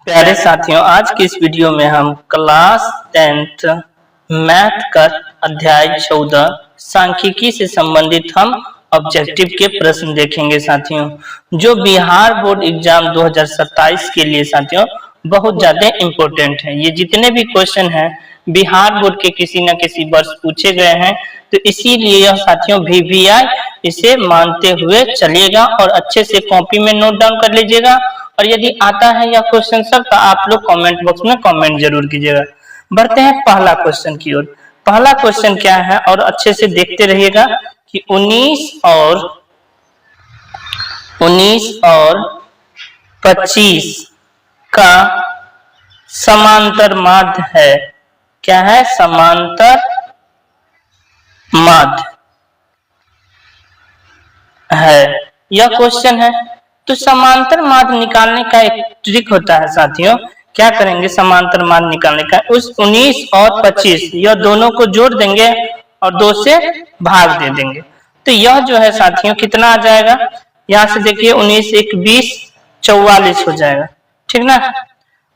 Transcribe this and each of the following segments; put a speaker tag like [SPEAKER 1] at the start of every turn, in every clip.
[SPEAKER 1] प्यारे साथियों, आज की इस वीडियो में हम क्लास 10th मैथ का अध्याय 14 सांख्यिकी से संबंधित हम ऑब्जेक्टिव के प्रश्न देखेंगे साथियों, जो बिहार बोर्ड एग्जाम 2027 के लिए साथियों बहुत ज्यादा इम्पोर्टेंट है। ये जितने भी क्वेश्चन हैं बिहार बोर्ड के किसी न किसी वर्ष पूछे गए हैं, तो इसीलिए यह साथियों VVI इसे मानते हुए चलिएगा और अच्छे से कॉपी में नोट डाउन कर लीजिएगा। और यदि आता है यह क्वेश्चन सर तो आप लोग कमेंट बॉक्स में कमेंट जरूर कीजिएगा। बढ़ते हैं पहला क्वेश्चन की ओर। पहला क्वेश्चन क्या है और अच्छे से देखते रहिएगा कि 19 और 25 का समांतर माध्य है। क्या है? समांतर माध्य है, यह क्वेश्चन है। तो समांतर माध्य निकालने का एक ट्रिक होता है साथियों। क्या करेंगे समांतर माध्य निकालने का? उस 19 और 25 यह दोनों को जोड़ देंगे और 2 से भाग दे देंगे। तो यह जो है साथियों कितना आ जाएगा? यहाँ से देखिए 19 1 20 44 हो जाएगा, ठीक ना।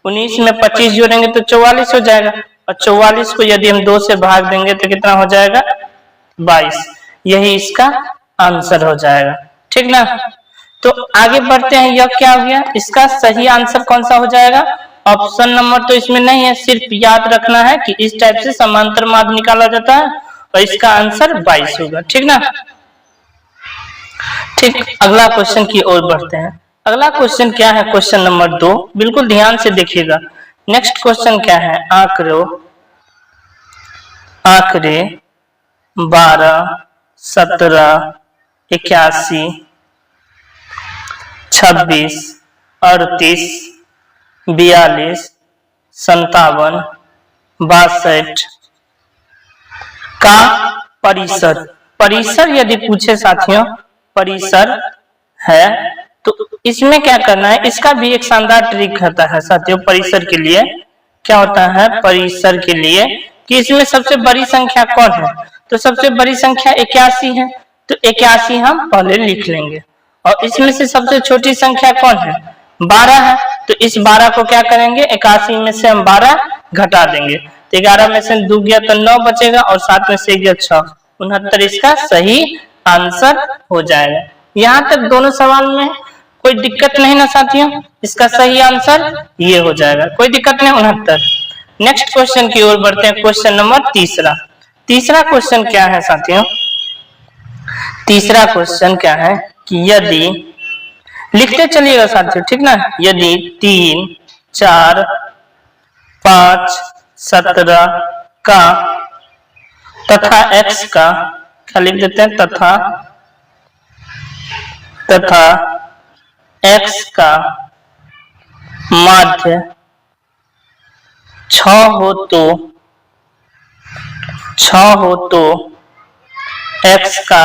[SPEAKER 1] 19 में 25 जोड़ेंगे तो 44 हो जाएगा और 44 को यदि हम 2 से भाग देंगे तो कितना हो जाएगा? 22। यही इसका आंसर हो जाएगा, ठीक ना। तो आगे बढ़ते हैं। यह क्या हो गया? इसका सही आंसर कौन सा हो जाएगा? ऑप्शन नंबर तो इसमें नहीं है, सिर्फ याद रखना है कि इस टाइप से समांतर माध्य निकाला जाता है और इसका आंसर 22 होगा, ठीक ना। ठीक, अगला क्वेश्चन की ओर बढ़ते हैं। अगला क्वेश्चन क्या है? क्वेश्चन नंबर 2, बिल्कुल ध्यान से देखिएगा। नेक्स्ट क्वेश्चन क्या है? आंकड़े 12 17 81 26 38 42 57 62 का परिसर यदि पूछे साथियों, परिसर है तो इसमें क्या करना है? इसका भी एक शानदार ट्रिक होता है साथियों। परिसर के लिए क्या होता है? परिसर के लिए कि इसमें सबसे बड़ी संख्या कौन है? तो सबसे बड़ी संख्या 81 है, तो 81 हम पहले लिख लेंगे। और इसमें से सबसे छोटी संख्या कौन है? 12 है, तो इस 12 को क्या करेंगे? 81 में से हम 12 घटा देंगे तो 11 में से 2 गया तो 9 बचेगा और 7 में से गया 6, 69 इसका सही आंसर हो जाएगा। यहाँ तक दोनों सवाल में कोई दिक्कत नहीं ना साथियों? इसका सही आंसर ये हो जाएगा, कोई दिक्कत नहीं, 69। नेक्स्ट क्वेश्चन की ओर बढ़ते हैं। क्वेश्चन नंबर तीसरा क्वेश्चन क्या है साथियों? तीसरा क्वेश्चन क्या है कि यदि, लिखते चलिएगा साथियों, ठीक ना। यदि 3 4 5 17 का तथा x का, क्या लिख देते हैं? तथा x का माध्य 6 हो तो x का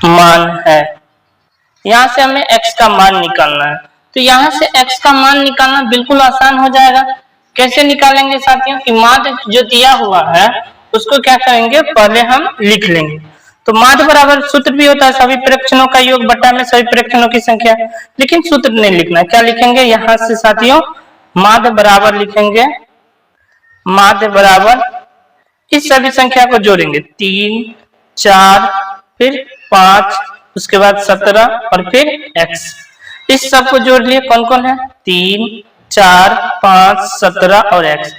[SPEAKER 1] मान है। यहाँ से हमें x का मान निकालना है। तो यहाँ से x का मान निकालना बिल्कुल आसान हो जाएगा। कैसे निकालेंगे साथियों? कि माध्य जो दिया हुआ है उसको क्या करेंगे? पहले हम लिख लेंगे। तो माध्य बराबर सूत्र भी होता है सभी प्रेक्षणों का योग बटा में सभी प्रेक्षणों की संख्या, लेकिन सूत्र नहीं लिखना। क्या लिखेंगे? यहाँ से साथियों माध्य बराबर लिखेंगे। माध्य बराबर इस सभी संख्या को जोड़ेंगे, 3 4 फिर 5 उसके बाद 17 और फिर x। इस सब को जोड़ लिए, कौन कौन है? 3 4 5 17 और x।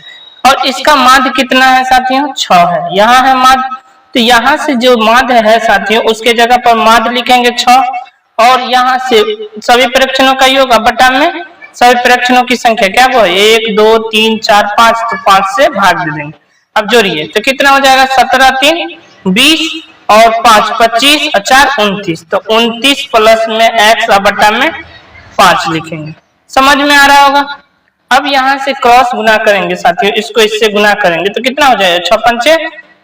[SPEAKER 1] और इसका माध्य कितना है साथियों? 6 है। यहाँ है माध्य, तो यहाँ से जो माध्य है साथियों उसके जगह पर माध्य लिखेंगे 6 और यहाँ से सभी प्रेक्षणों का योग बटा में सभी प्रेक्षणों की संख्या क्या वो 1 2 3 4 5, तो 5 से भाग दे देंगे। अब जोड़िए तो कितना हो जाएगा? 17 3 20 और 5 25 और 4 29, तो 29 प्लस में x बटा में 5 लिखेंगे। समझ में आ रहा होगा? अब यहाँ से क्रॉस गुना करेंगे साथियों, इसको इससे गुना करेंगे तो कितना हो जाएगा? 6 पंचे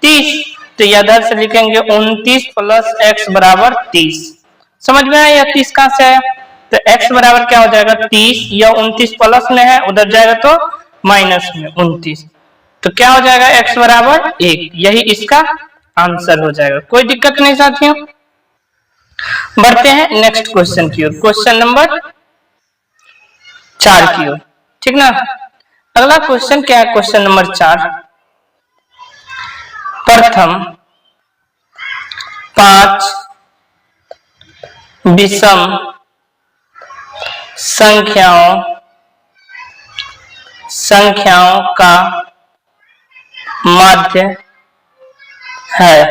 [SPEAKER 1] 30, तो इधर से लिखेंगे 29 प्लस x बराबर 30। समझ में आया? 30 कहाँ से आया? तो x बराबर क्या हो जाएगा? 30। यह 29 प्लस में है, उधर जाएगा तो माइनस में 29, तो क्या हो जाएगा? x बराबर 1। यही इसका आंसर हो जाएगा, कोई दिक्कत नहीं साथियों। बढ़ते हैं नेक्स्ट क्वेश्चन की ओर। क्वेश्चन नंबर 4 की ओर, ठीक ना। अगला क्वेश्चन क्या है, क्वेश्चन नंबर 4, प्रथम 5 विषम संख्याओं का माध्य है।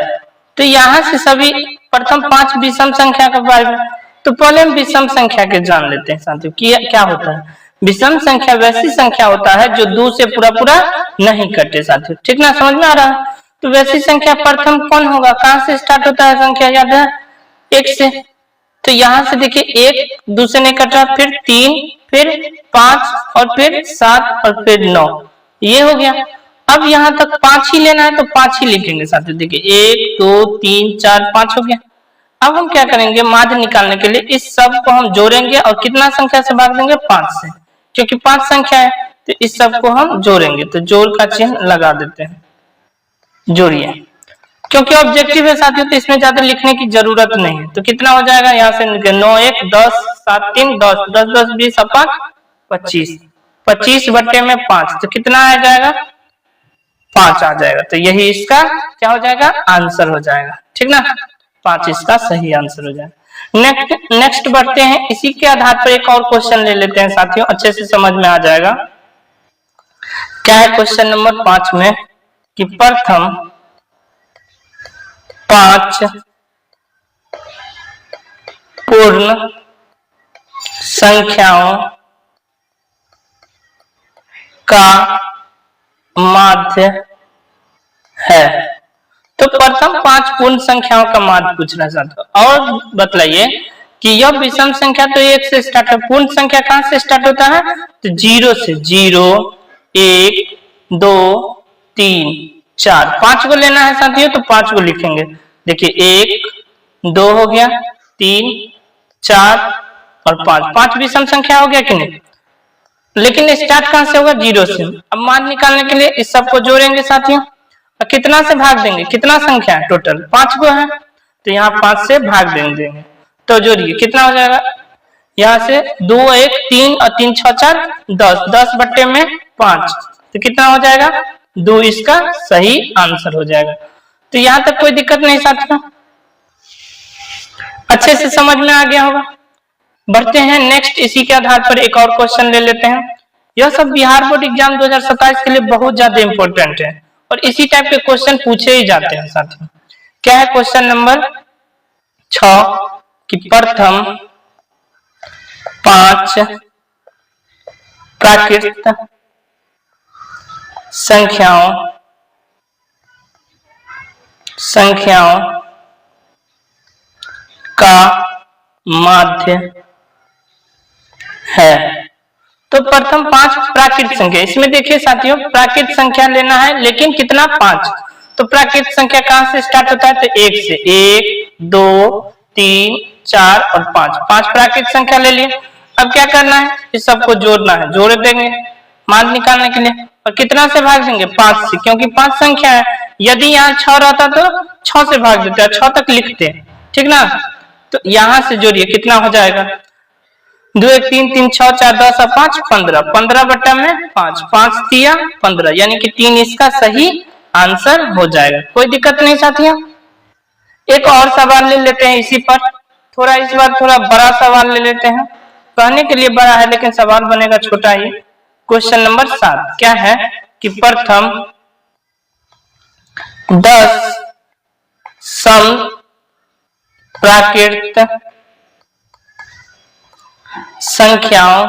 [SPEAKER 1] तो यहां से सभी प्रथम 5 विषम संख्या के बारे में, तो पहले हम विषम संख्या के जान लेते हैं साथियों कि क्या होता है। विषम संख्या वैसी संख्या होता है जो 2 से पूरा पूरा नहीं कटे साथियों, ठीक ना, समझ में आ रहा है। तो वैसी संख्या प्रथम कौन होगा, कहां से स्टार्ट होता है संख्या, याद है 1 से। तो यहां से देखिए 1 2 से नहीं कट रहा, फिर 3, फिर 5 और फिर 7 और फिर 9, ये हो गया। अब यहां तक 5 ही लेना है तो 5 ही लिखेंगे साथियों, देखिए 1 2 3 4 5 हो गया। अब हम क्या करेंगे, माध्य निकालने के लिए इस सब को हम जोड़ेंगे और कितना संख्या से भाग देंगे, 5 से, क्योंकि 5 संख्या है तो इस सब को हम जोड़ेंगे। तो जोड़ का चिन्ह लगा देते हैं, जोड़िए, क्योंकि ऑब्जेक्टिव है साथियों तो इसमें ज्यादा लिखने की जरूरत नहीं है। तो कितना हो जाएगा, यहाँ से 9 1 10 7 3 10 10 10 20 और 5 25, 25 बटे में 5, तो कितना आ जाएगा, 5 आ जाएगा। तो यही इसका क्या हो जाएगा, आंसर हो जाएगा, ठीक ना, 5 इसका सही आंसर हो जाएगा। नेक्स्ट बढ़ते हैं, इसी के आधार पर एक और क्वेश्चन ले लेते हैं साथियों, अच्छे से समझ में आ जाएगा। क्या है क्वेश्चन नंबर 5 में कि प्रथम 5 पूर्ण संख्याओं का माध्य है। तो प्रथम 5 पूर्ण संख्याओं का माध्य पूछना चाहता हूं। और बतलाइए कि यह विषम संख्या तो 1 से स्टार्ट है, पूर्ण संख्या कहां से स्टार्ट होता है, तो 0 से, 0 1 2 3 4, 5 को लेना है साथियों तो 5 को लिखेंगे। देखिए 1 2 हो गया, 3 4 और 5, 5 विषम संख्या हो गया कि नहीं। लेकिन स्टार्ट कहां से होगा, 0 से। अब मान निकालने के लिए इस सबको जोड़ेंगे साथियों, और कितना से भाग देंगे, कितना संख्या है टोटल 5 को है, तो यहाँ 5 से भाग देंगे। तो जोड़िए कितना हो जाएगा, यहाँ से 2 1 3 और 3 6 4 10, 10 बट्टे में 5, तो कितना हो जाएगा 2, इसका सही आंसर हो जाएगा। तो यहाँ तक कोई दिक्कत नहीं साथियों, अच्छे से समझ में आ गया होगा। बढ़ते हैं नेक्स्ट, इसी के आधार पर एक और क्वेश्चन ले लेते हैं। यह सब बिहार बोर्ड एग्जाम 2027 के लिए बहुत ज्यादा इंपॉर्टेंट है और इसी टाइप के क्वेश्चन पूछे ही जाते हैं साथियों। क्या है क्वेश्चन नंबर 6 कि प्रथम 5 प्राकृत संख्याओं का माध्य है। तो प्रथम 5 प्राकृत संख्या, इसमें देखिए साथियों प्राकृत संख्या लेना है, लेकिन कितना 5। तो प्राकृत संख्या कहां से स्टार्ट होता है, तो 1 से, 1 2 3 4 और 5, 5 प्राकृत संख्या ले लिए। अब क्या करना है, इस सबको जोड़ना है, जोड़ देंगे मान निकालने के लिए, और कितना से भाग देंगे, 5 से, क्योंकि 5 संख्या है। यदि यहाँ 6 रहता तो 6 से भाग देते, 6 तक लिखते, ठीक ना। तो यहां से जोड़िए कितना हो जाएगा, 2 1 3 3 6 4 10 और 5 15, 15 बट्टा में 5, 5 तिया 15, यानी कि 3 इसका सही आंसर हो जाएगा। कोई दिक्कत नहीं साथियों। एक और सवाल ले लेते हैं इसी पर, थोड़ा इस बार थोड़ा बड़ा सवाल ले लेते हैं, कहने के लिए बड़ा है लेकिन सवाल बनेगा छोटा ही। क्वेश्चन नंबर 7 क्या है कि प्रथम 10 सम प्राकृत संख्याओं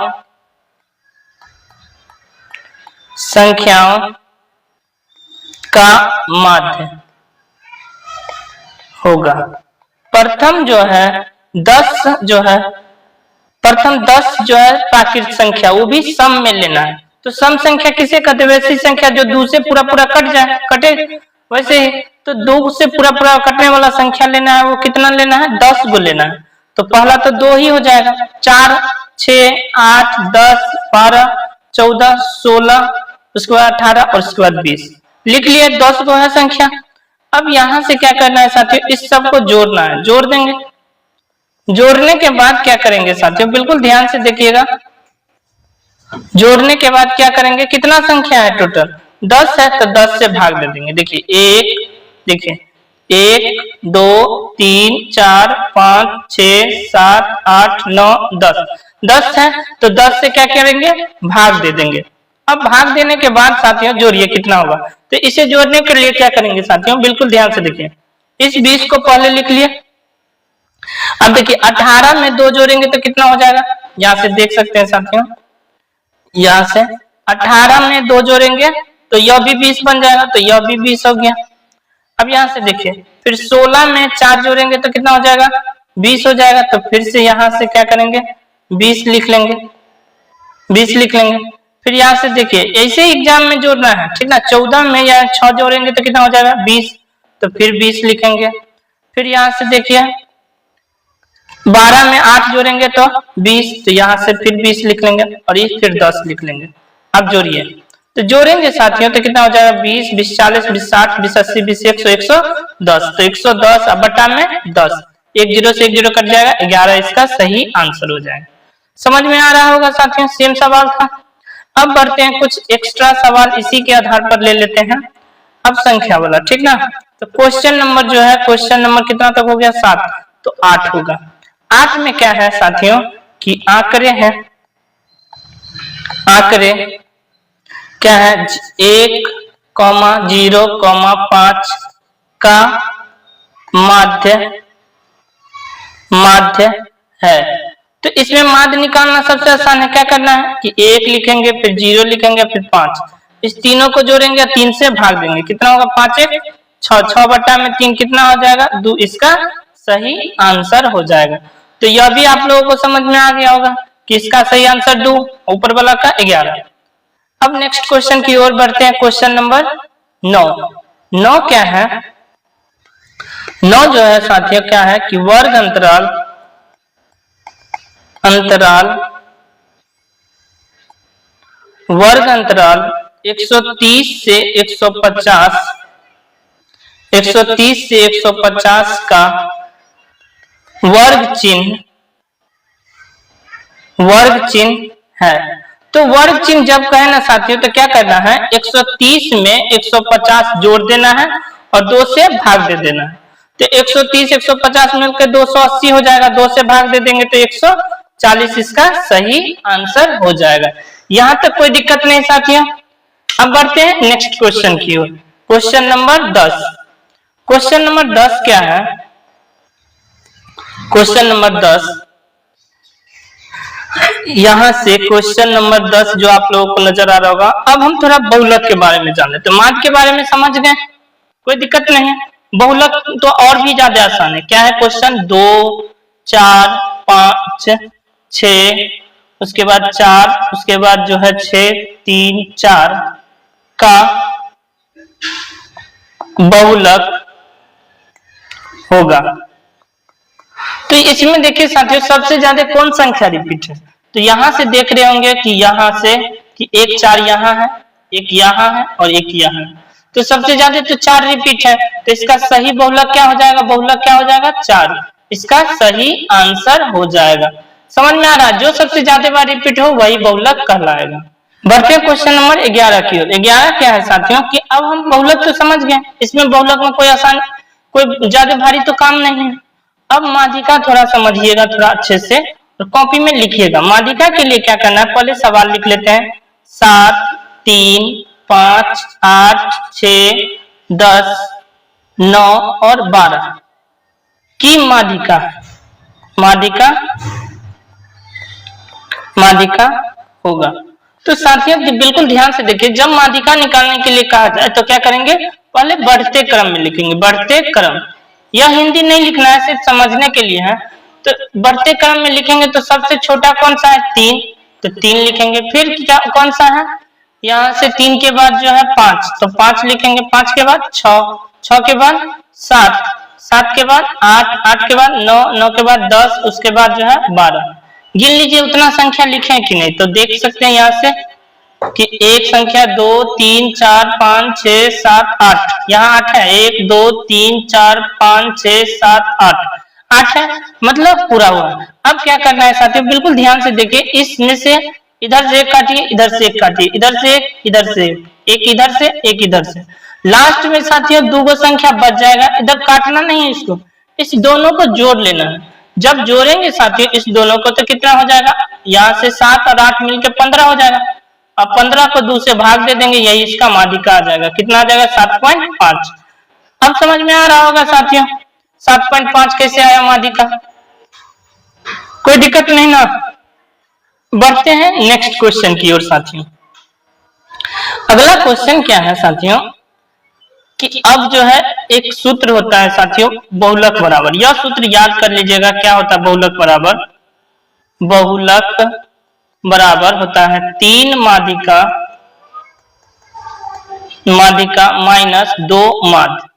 [SPEAKER 1] का माध्य होगा। प्रथम जो है 10 जो है, प्रथम 10 जो है प्राकृत संख्या, वो भी सम में लेना है। तो सम संख्या किसे कहते हैं, वैसी संख्या जो 2 से पूरा पूरा कट जाए, कटे वैसे ही। तो 2 से पूरा पूरा कटने वाला संख्या लेना है, वो कितना लेना है, 10 को लेना है। तो पहला तो 2 ही हो जाएगा, 4 6 8 10 12 14 16, उसके बाद 18 और उसके बाद 20 लिख लिए, 10 को है संख्या। अब यहां से क्या करना है साथियों, इस सब को जोड़ना है, जोड़ देंगे। जोड़ने के बाद क्या करेंगे साथियों, बिल्कुल ध्यान से देखिएगा, जोड़ने के बाद क्या करेंगे, कितना संख्या है टोटल 10 है तो 10 से भाग दे देंगे। देखिए एक, देखिए 1 2 3 4 5 6 7 8 9 10, 10 है तो 10 से क्या करेंगे, भाग दे देंगे। अब भाग देने के बाद साथियों जोड़िए कितना होगा। तो इसे जोड़ने के लिए क्या करेंगे साथियों, बिल्कुल ध्यान से देखिए। इस 20 को पहले लिख लिए। अब देखिए 18 में 2 जोड़ेंगे तो कितना हो जाएगा, यहां से देख सकते हैं साथियों, यहां से 18 में 2 जोड़ेंगे तो यह भी 20 बन जाएगा, तो यह भी 20 हो गया। अब यहां से देखिए फिर 16 में 4 जोड़ेंगे तो कितना हो जाएगा, 20 हो जाएगा। तो फिर से यहां से क्या करेंगे, 20 लिख लेंगे, 20 लिख लेंगे। फिर यहां से देखिए ऐसे एग्जाम में जोड़ना है, ठीक ना। 14 में या 6 जोड़ेंगे तो कितना हो जाएगा, 20, तो फिर 20 लिखेंगे। फिर यहां से देखिए 12 में 8 जोड़ेंगे तो 20, तो यहां से फिर 20 लिख लेंगे और ये फिर 10 लिख लेंगे। अब जोड़िए, तो जोड़ेंगे साथियों तो कितना हो जाएगा, 20 20 40 20 60 20 80 20 100 110, तो 110 अब बटा में 10, एक जीरो से एक जीरो कट जाएगा, 11 इसका सही आंसर हो जाएगा। समझ में आ रहा होगा साथियों, सेम सवाल था। अब बढ़ते हैं कुछ एक्स्ट्रा सवाल इसी के आधार पर ले लेते हैं। अब संख्या वाला, ठीक ना। तो क्वेश्चन नंबर जो है, क्वेश्चन नंबर कितना तक हो गया, 7, तो 8 होगा। 8 में क्या है साथियों कि आंकड़े हैं, आंकड़े क्या है, 1, 0, 5 का माध्य, माध्य है। तो इसमें माध्य निकालना सबसे आसान है। क्या करना है कि 1 लिखेंगे, फिर 0 लिखेंगे, फिर 5, इस तीनों को जोड़ेंगे, 3 से भाग देंगे, कितना होगा, 5 1 6, 6 बटा में 3 कितना हो जाएगा, 2, इसका सही आंसर हो जाएगा। तो यह भी आप लोगों को समझ में आ गया होगा कि इसका सही आंसर 2, ऊपर वाला का 11। अब नेक्स्ट क्वेश्चन की ओर बढ़ते हैं। Question number 9। 9 क्या है, 9 जो है साथियों क्या है कि वर्ग अंतराल, वर्ग अंतराल 130 से 150, 130 से 150 का वर्ग चिन्ह, वर्ग चिन्ह है। तो वर्ग चिन्ह जब कहे ना साथियों तो क्या करना है, 130 में 150 जोड़ देना है और 2 से भाग दे देना है। तो 130 150 मिलकर 280 हो जाएगा, 2 से भाग दे देंगे तो 140 इसका सही आंसर हो जाएगा। यहां तक कोई दिक्कत नहीं साथियों। अब बढ़ते हैं नेक्स्ट क्वेश्चन की ओर। Question number 10। क्वेश्चन नंबर 10 क्या है, क्वेश्चन नंबर 10, यहां से क्वेश्चन नंबर 10 जो आप लोगों को नजर आ रहा होगा। अब हम थोड़ा बहुलक के बारे में जान लेते हैं। माध्य के बारे में समझ गए, कोई दिक्कत नहीं है। बहुलक तो और भी ज्यादा आसान है। क्या है क्वेश्चन, 2 4 5 6, उसके बाद 4, उसके बाद जो है 6 3 4 का बहुलक होगा। तो इसमें देखिए साथियों सबसे ज्यादा कौन संख्या रिपीट है। तो यहां से देख रहे होंगे कि यहां से कि 1 4 यहां है, 1 यहां है और 1 यहां है। तो सबसे ज्यादा तो 4 रिपीट है। तो इसका सही बहुलक क्या हो जाएगा, बहुलक क्या हो जाएगा, 4, इसका सही आंसर हो जाएगा। समझ में आ रहा है, जो सबसे ज्यादा बार रिपीट हो वही बहुलक कहलाएगा। बढ़ते हैं क्वेश्चन नंबर 11 की ओर। 11 क्या है साथियों कि अब हम बहुलक तो समझ गए, इसमें बहुलक में कोई आसान, कोई ज्यादा भारी तो काम नहीं है। अब माध्यिका थोड़ा समझिएगा, थोड़ा अच्छे से तो कॉपी में लिखिएगा। माध्यिका के लिए क्या करना है, पहले सवाल लिख लेते हैं। 7 3 5 8 6 10 9 और 12 की माध्यिका, माध्यिका, माध्यिका होगा। तो साथियों बिल्कुल ध्यान से देखिए, जब माध्यिका निकालने के लिए कहा जाए तो क्या करेंगे, पहले बढ़ते क्रम में लिखेंगे, बढ़ते क्रम। यह हिंदी नहीं लिखना है, सिर्फ समझने के लिए है। तो बढ़ते क्रम में लिखेंगे तो सबसे छोटा कौन सा है, 3, तो 3 लिखेंगे। फिर क्या कौन सा है, यहाँ से 3 के बाद जो है 5, तो 5 लिखेंगे। 5 के बाद 6, 6 के बाद 7, 7 के बाद 8, 8 के बाद 9, 9 के बाद 10, उसके बाद जो है 12। गिन लीजिए उतना संख्या लिखे कि नहीं। तो देख सकते हैं यहाँ से कि एक संख्या 2 3 4 5 6 7 8, यहाँ 8 है, 1 2 3 4 5 6 7 8, 8 है, मतलब पूरा हुआ। अब क्या करना है साथियों, बिल्कुल ध्यान से देखिए, इसमें से इधर से एक काटिए, इधर से एक काटिए, इधर से एक, इधर से एक इधर से एक इधर से। लास्ट में साथियों दो गो संख्या बच जाएगा, इधर काटना नहीं है इसको, इस दोनों को जोड़ लेना है। जब जोड़ेंगे साथियों इस दोनों को तो कितना हो जाएगा, यहाँ से 7 और 8 मिलके 15 हो जाएगा। अब 15 को 2 से भाग दे देंगे, यही इसका माध्यिका आ जाएगा। कितना आ जाएगा, 7.5। अब समझ में आ रहा होगा साथियों 7.5 कैसे आया माध्यिका, कोई दिक्कत नहीं ना। बढ़ते हैं नेक्स्ट क्वेश्चन की ओर साथियों। अगला क्वेश्चन क्या है साथियों कि अब जो है एक सूत्र होता है साथियों बहुलक बराबर। यह सूत्र याद कर लीजिएगा, क्या होता है बहुलक बराबर, बहुलक बराबर होता है 3 माध्यिका माइनस 2 माध्य।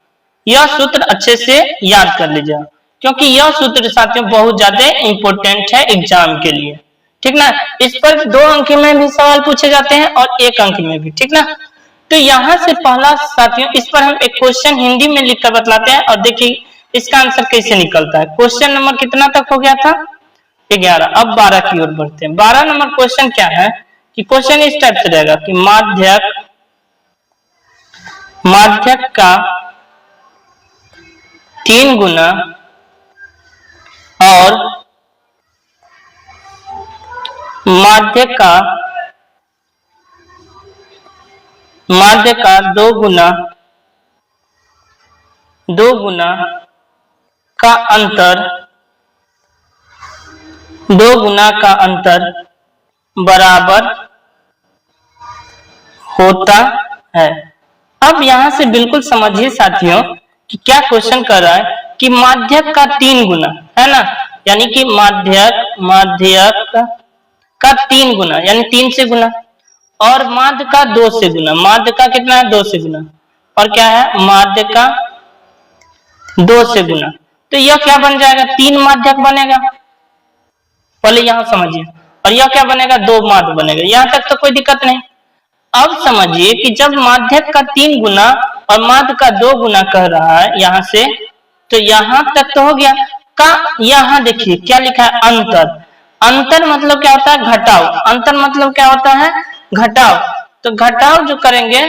[SPEAKER 1] यह सूत्र अच्छे से याद कर लीजिएगा, क्योंकि यह सूत्र साथियों बहुत ज्यादा इंपॉर्टेंट है एग्जाम के लिए, ठीक ना। इस पर 2 अंक में भी सवाल पूछे जाते हैं और 1 अंक में भी, ठीक ना। तो यहाँ से पहला साथियों, इस पर हम एक क्वेश्चन हिंदी में लिखकर बतलाते हैं और देखिए इसका आंसर कैसे निकलता है। क्वेश्चन नंबर कितना तक हो गया था, 11। अब 12 की ओर बढ़ते हैं। 12 नंबर क्वेश्चन क्या है कि क्वेश्चन इस टाइप से रहेगा कि माध्यक का 3 गुना और माध्य का 2 गुना का अंतर, 2 गुना का अंतर बराबर होता है। अब यहां से बिल्कुल समझिए साथियों कि क्या क्वेश्चन कर रहा है कि माध्यक का 3 गुना है ना, यानी कि माध्यक का 3 गुना यानी 3 से गुना, और माध्य का 2 से गुना। माध्य का कितना है, 2 से गुना, और क्या है माध्य का 2 से गुना। तो यह क्या बन जाएगा, 3 माध्यक बनेगा, पहले यहां समझिए। और यह क्या बनेगा, 2 माध्य बनेगा। यहां तक तो कोई दिक्कत नहीं। अब समझिए कि जब माध्यक का 3 गुना और माध्य का 2 गुना कह रहा है यहां से, तो यहां तक तो हो गया। का यहां देखिए क्या लिखा है, अंतर। अंतर मतलब क्या होता है, घटाव। अंतर मतलब क्या होता है, घटाव। तो घटाव जो करेंगे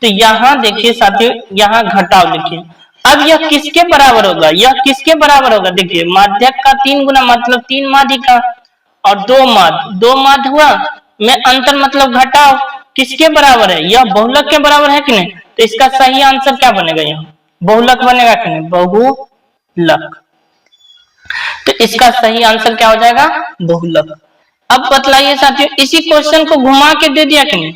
[SPEAKER 1] तो यहां देखिए साथियों, यहां घटाव लिखिए। अब यह किसके बराबर होगा, यह किसके बराबर होगा, देखिए माध्यक का 3 गुना मतलब 3 माध्यिका और 2 माध्य हुआ में अंतर मतलब घटाव, किसके बराबर है, यह बहुलक के बराबर है कि नहीं। तो इसका सही आंसर क्या बनेगा, यहाँ बहुलक बनेगा कि नहीं, बहुलक। तो इसका सही आंसर क्या हो जाएगा, बहुलक। अब बतलाइए साथियों, इसी क्वेश्चन को घुमा के दे दिया कि नहीं,